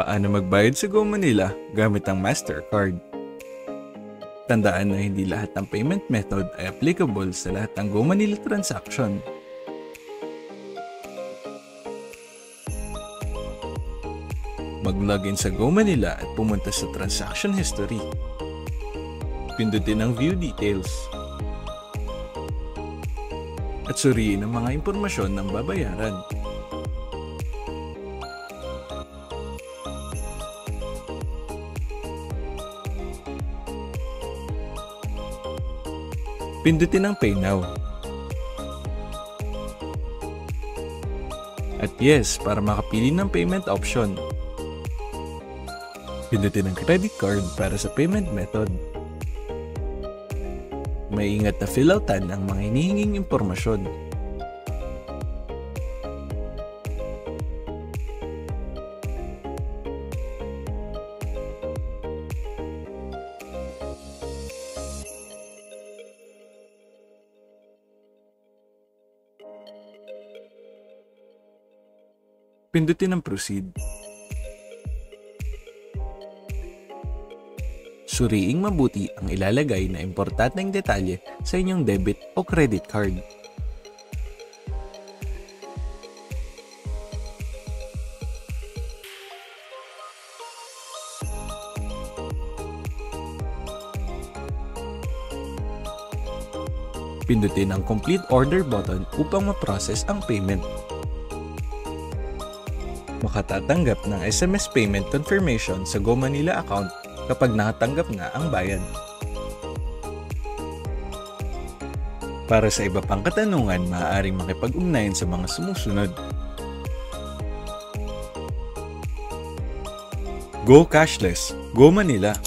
Paano magbayad sa Go Manila gamit ang Mastercard? Tandaan na hindi lahat ng payment method ay applicable sa lahat ng Go Manila transaction. Mag-login sa Go Manila at pumunta sa Transaction History. Pindutin ang View Details. At suriin ang mga impormasyon ng babayaran. Pindutin ang Pay Now. At yes, para makapili ng payment option. Pindutin ang credit card para sa payment method. Maingat na fill-outan ang mga hinihinging impormasyon. Pindutin ang Proceed. Suriing mabuti ang ilalagay na importanteng detalye sa inyong debit o credit card. Pindutin ang Complete Order button upang ma-process ang payment. Makatatanggap ng SMS payment confirmation sa Go Manila account kapag nakatanggap na ang bayad. Para sa iba pang katanungan, maaaring makipag-ugnayan sa mga sumusunod. Go Cashless, Go Manila!